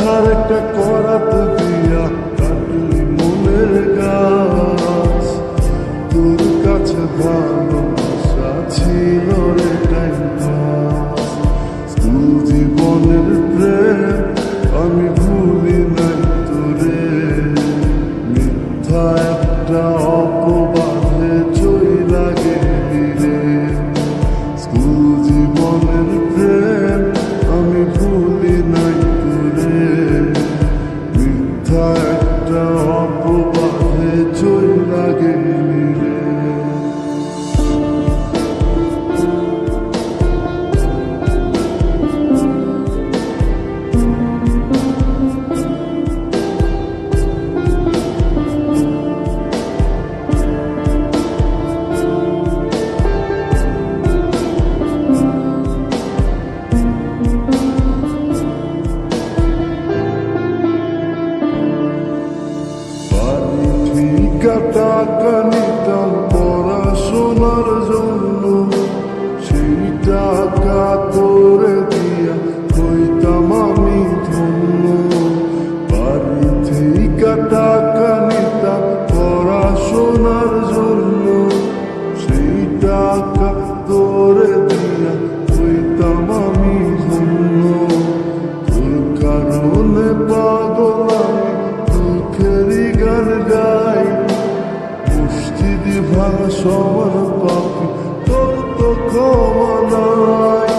ব্যথার একটা করাত দিয়া কাটলি মনের গাছ, তোর কাছে ভালোবাসা ছিল রে টাইম পাস। স্কুল জীবনের প্রেম আমি ভুলি নাই তোরে, মিথ্যা একটা অপবাদে চইলা গেলি রে। স্কুল জীবনের প্রেম আমি ভুলি নাই তোরে, মিথ্যা একটা অপবাদে চইলা গেলি রে। টাকা নিতাম পড়াশোনার জন্য, সেই টাকা করে দিয়া হইতাম আমি ধন্য। বাড়ি থেকে টাকা নিতাম পড়াশোনার জন্য, সেই টাকা করে দিয়া হইতাম আমি ধন্য। তোর কারণে পাগল আমি দুঃখেরই গান গাই, মসজিদি ভাঙা সমান পাপি তোর তো ক্ষমা নাই,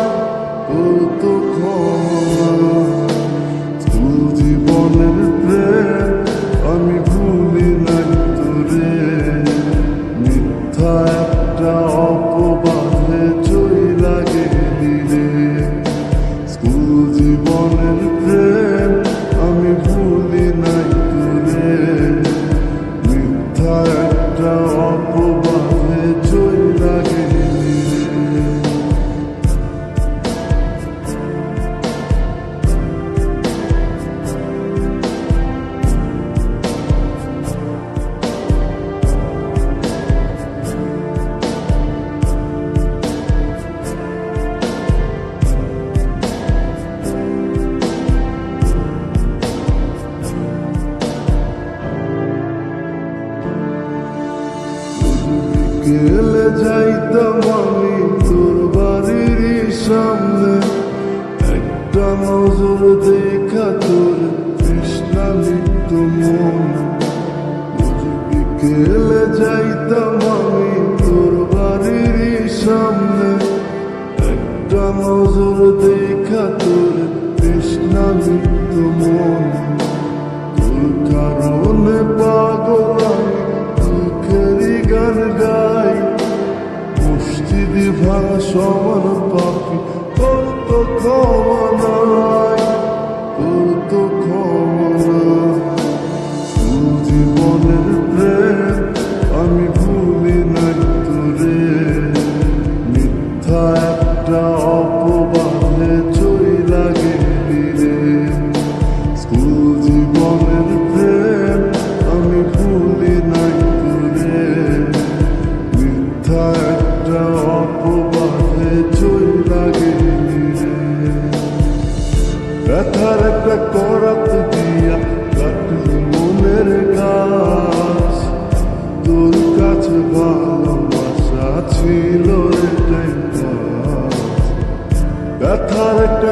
তোর তো ক্ষমা নাই। স্কুল জীবনের প্রেম আমি ভুলি নাই তোরে, মিথ্যা একটা অপবাদে চইলা গেলি রে। স্কুল জীবনের প্রেম আমি ভুলি নাই তোরে, মিথ্যা একটা অপবাদে চইলা গেলি রে। গেলে যাইতাম আমি তোর বাড়ির সামনে, একটা নজর দেখা তোর তৃষ্ণা লিপ্ত মন। গেলে যাইতাম আমি তোর বাড়ির সামনে, একটা নজর দেখা তোর তৃষ্ণা লিপ্ত মন। তোর কারণে পাগল আমি দুঃখেরই গান গাই, মসজিদি ভাঙা সমান পাপি তোর তো ক্ষমা নাই, তোর তো ক্ষমা নাই। স্কুল জীবনের প্রেম আমি ভুলি নাই তোরে, মিথ্যা একটা অপবাদে চইলা গেলি রে। স্কুল জীবনের প্রেম আমি ভুলি নাই তোরে, মিথ্যা একটা অপবাদে চইলা গেলি রে। ব্যথার একটা করাত দিয়া কাটলি মনের গাছ, তোর কাছে ভালোবাসা ছিল রে টাইম পাস। ব্যথার একটা